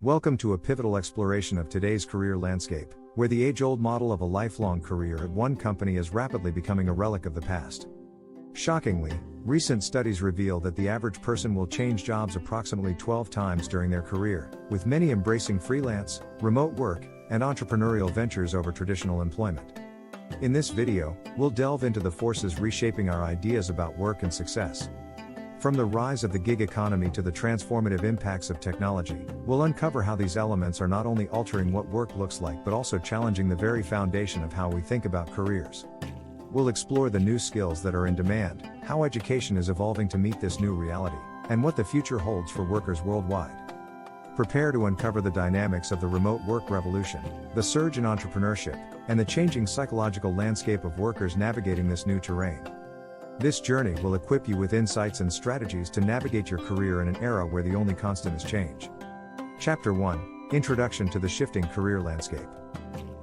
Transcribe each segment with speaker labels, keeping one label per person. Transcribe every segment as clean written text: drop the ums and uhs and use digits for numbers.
Speaker 1: Welcome to a pivotal exploration of today's career landscape, where the age-old model of a lifelong career at one company is rapidly becoming a relic of the past. Shockingly, recent studies reveal that the average person will change jobs approximately 12 times during their career, with many embracing freelance, remote work, and entrepreneurial ventures over traditional employment. In this video, we'll delve into the forces reshaping our ideas about work and success. From the rise of the gig economy to the transformative impacts of technology, we'll uncover how these elements are not only altering what work looks like but also challenging the very foundation of how we think about careers. We'll explore the new skills that are in demand, how education is evolving to meet this new reality, and what the future holds for workers worldwide. Prepare to uncover the dynamics of the remote work revolution, the surge in entrepreneurship, and the changing psychological landscape of workers navigating this new terrain. This journey will equip you with insights and strategies to navigate your career in an era where the only constant is change. Chapter 1: Introduction to the Shifting Career Landscape.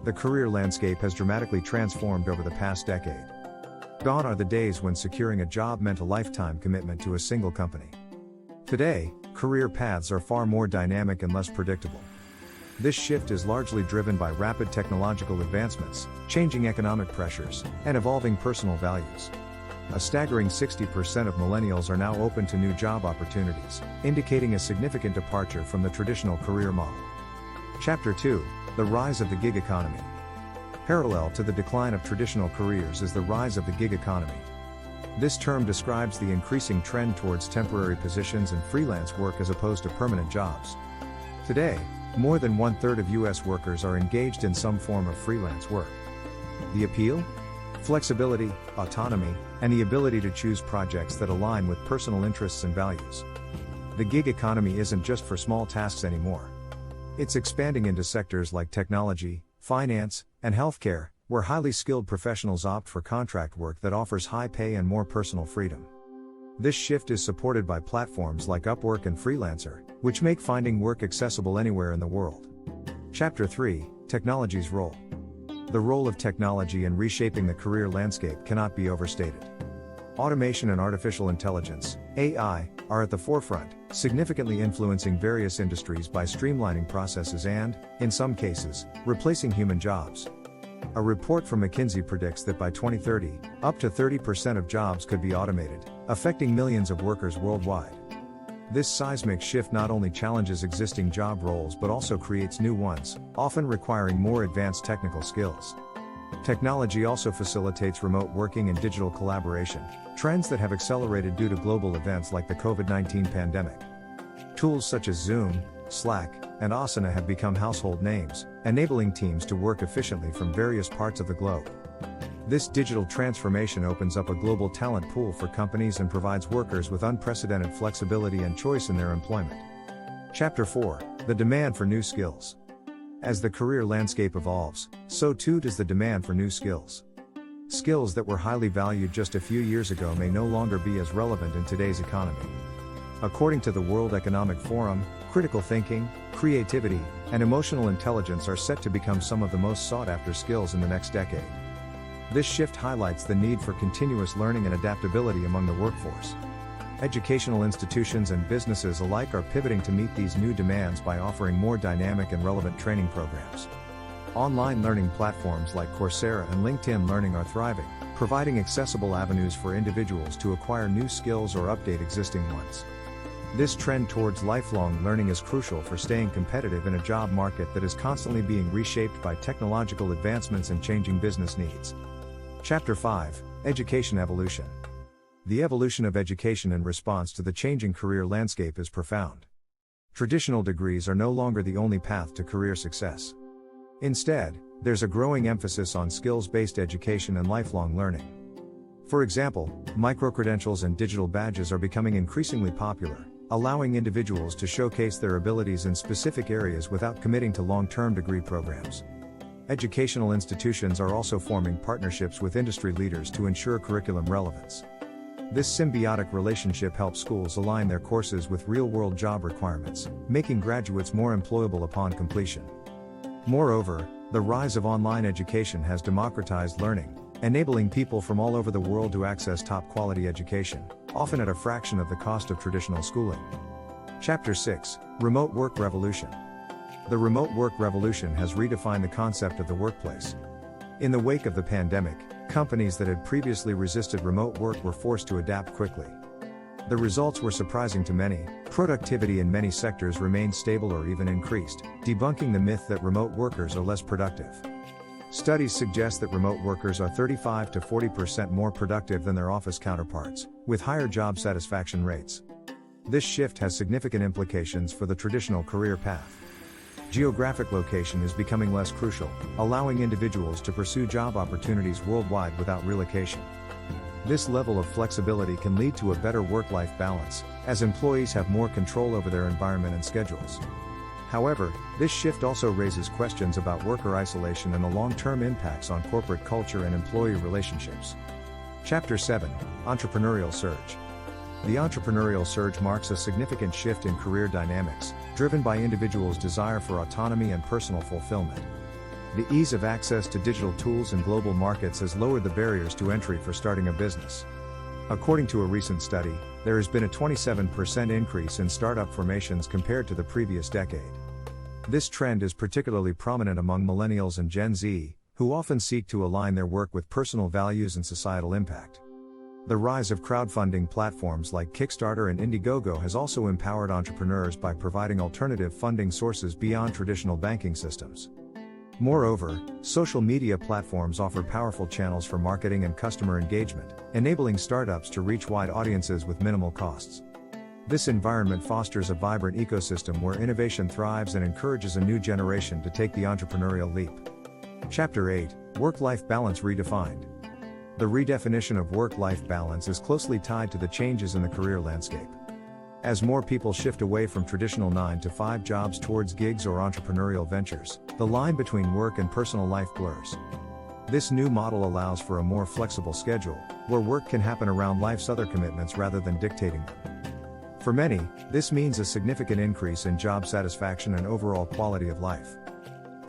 Speaker 1: The career landscape has dramatically transformed over the past decade. Gone are the days when securing a job meant a lifetime commitment to a single company. Today, career paths are far more dynamic and less predictable. This shift is largely driven by rapid technological advancements, changing economic pressures, and evolving personal values. A staggering 60% of millennials are now open to new job opportunities, indicating a significant departure from the traditional career model. Chapter 2: The Rise of the Gig Economy. Parallel to the decline of traditional careers is the rise of the gig economy. This term describes the increasing trend towards temporary positions and freelance work as opposed to permanent jobs. Today, more than one-third of U.S. workers are engaged in some form of freelance work. The appeal? Flexibility, autonomy, and the ability to choose projects that align with personal interests and values. The gig economy isn't just for small tasks anymore. It's expanding into sectors like technology, finance, and healthcare, where highly skilled professionals opt for contract work that offers high pay and more personal freedom. This shift is supported by platforms like Upwork and Freelancer, which make finding work accessible anywhere in the world. Chapter 3: Technology's Role. The role of technology in reshaping the career landscape cannot be overstated. Automation and artificial intelligence, AI, are at the forefront, significantly influencing various industries by streamlining processes and, in some cases, replacing human jobs. A report from McKinsey predicts that by 2030, up to 30% of jobs could be automated, affecting millions of workers worldwide. This seismic shift not only challenges existing job roles but also creates new ones, often requiring more advanced technical skills. Technology also facilitates remote working and digital collaboration, trends that have accelerated due to global events like the COVID-19 pandemic. Tools such as Zoom, Slack, and Asana have become household names, enabling teams to work efficiently from various parts of the globe. This digital transformation opens up a global talent pool for companies and provides workers with unprecedented flexibility and choice in their employment. Chapter 4: The Demand for New Skills. As the career landscape evolves, so too does the demand for new skills. Skills that were highly valued just a few years ago may no longer be as relevant in today's economy. According to the World Economic Forum, critical thinking, creativity, and emotional intelligence are set to become some of the most sought-after skills in the next decade. This shift highlights the need for continuous learning and adaptability among the workforce. Educational institutions and businesses alike are pivoting to meet these new demands by offering more dynamic and relevant training programs. Online learning platforms like Coursera and LinkedIn Learning are thriving, providing accessible avenues for individuals to acquire new skills or update existing ones. This trend towards lifelong learning is crucial for staying competitive in a job market that is constantly being reshaped by technological advancements and changing business needs. Chapter 5: Education Evolution. The evolution of education in response to the changing career landscape is profound. Traditional degrees are no longer the only path to career success. Instead, there's a growing emphasis on skills-based education and lifelong learning. For example, microcredentials and digital badges are becoming increasingly popular, allowing individuals to showcase their abilities in specific areas without committing to long-term degree programs. Educational institutions are also forming partnerships with industry leaders to ensure curriculum relevance. This symbiotic relationship helps schools align their courses with real-world job requirements, making graduates more employable upon completion. Moreover, the rise of online education has democratized learning, enabling people from all over the world to access top-quality education, often at a fraction of the cost of traditional schooling. Chapter 6: Remote Work Revolution. The remote work revolution has redefined the concept of the workplace. In the wake of the pandemic, companies that had previously resisted remote work were forced to adapt quickly. The results were surprising to many. Productivity in many sectors remained stable or even increased, debunking the myth that remote workers are less productive. Studies suggest that remote workers are 35 to 40% more productive than their office counterparts, with higher job satisfaction rates. This shift has significant implications for the traditional career path. Geographic location is becoming less crucial, allowing individuals to pursue job opportunities worldwide without relocation. This level of flexibility can lead to a better work-life balance, as employees have more control over their environment and schedules. However, this shift also raises questions about worker isolation and the long-term impacts on corporate culture and employee relationships. Chapter 7: Entrepreneurial Surge. The entrepreneurial surge marks a significant shift in career dynamics, driven by individuals' desire for autonomy and personal fulfillment. The ease of access to digital tools in global markets has lowered the barriers to entry for starting a business. According to a recent study, there has been a 27% increase in startup formations compared to the previous decade. This trend is particularly prominent among millennials and Gen Z, who often seek to align their work with personal values and societal impact. The rise of crowdfunding platforms like Kickstarter and Indiegogo has also empowered entrepreneurs by providing alternative funding sources beyond traditional banking systems. Moreover, social media platforms offer powerful channels for marketing and customer engagement, enabling startups to reach wide audiences with minimal costs. This environment fosters a vibrant ecosystem where innovation thrives and encourages a new generation to take the entrepreneurial leap. Chapter 8: Work-Life Balance Redefined. The redefinition of work-life balance is closely tied to the changes in the career landscape. As more people shift away from traditional 9-to-5 jobs towards gigs or entrepreneurial ventures, the line between work and personal life blurs. This new model allows for a more flexible schedule, where work can happen around life's other commitments rather than dictating them. For many, this means a significant increase in job satisfaction and overall quality of life.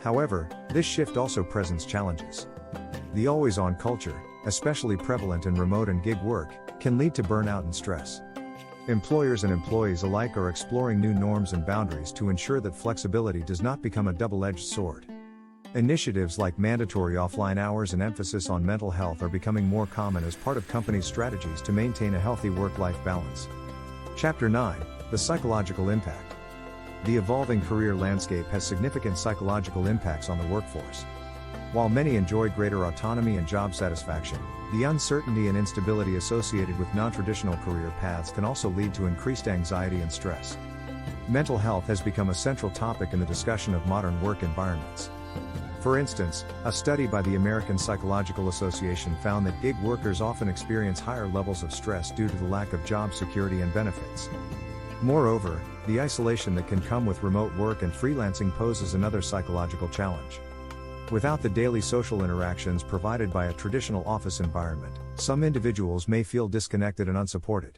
Speaker 1: However, this shift also presents challenges. The always-on culture, especially prevalent in remote and gig work, can lead to burnout and stress. Employers and employees alike are exploring new norms and boundaries to ensure that flexibility does not become a double-edged sword. Initiatives like mandatory offline hours and emphasis on mental health are becoming more common as part of companies' strategies to maintain a healthy work-life balance. Chapter 9: The Psychological Impact. The evolving career landscape has significant psychological impacts on the workforce. While many enjoy greater autonomy and job satisfaction, the uncertainty and instability associated with non-traditional career paths can also lead to increased anxiety and stress. Mental health has become a central topic in the discussion of modern work environments. For instance, a study by the American Psychological Association found that gig workers often experience higher levels of stress due to the lack of job security and benefits. Moreover, the isolation that can come with remote work and freelancing poses another psychological challenge. Without the daily social interactions provided by a traditional office environment, some individuals may feel disconnected and unsupported.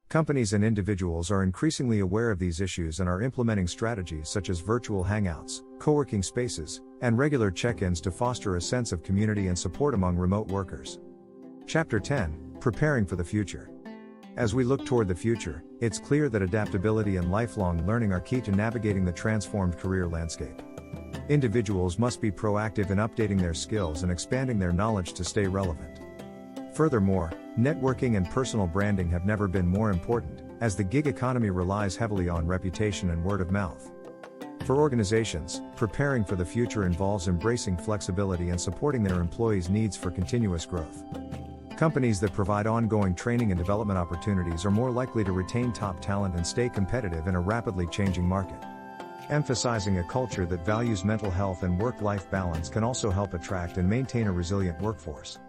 Speaker 1: Companies and individuals are increasingly aware of these issues and are implementing strategies such as virtual hangouts, co-working spaces, and regular check-ins to foster a sense of community and support among remote workers. Chapter 10: Preparing for the Future. As we look toward the future, it's clear that adaptability and lifelong learning are key to navigating the transformed career landscape. Individuals must be proactive in updating their skills and expanding their knowledge to stay relevant. Furthermore, networking and personal branding have never been more important, as the gig economy relies heavily on reputation and word of mouth. For organizations, preparing for the future involves embracing flexibility and supporting their employees' needs for continuous growth. Companies that provide ongoing training and development opportunities are more likely to retain top talent and stay competitive in a rapidly changing market. Emphasizing a culture that values mental health and work-life balance can also help attract and maintain a resilient workforce.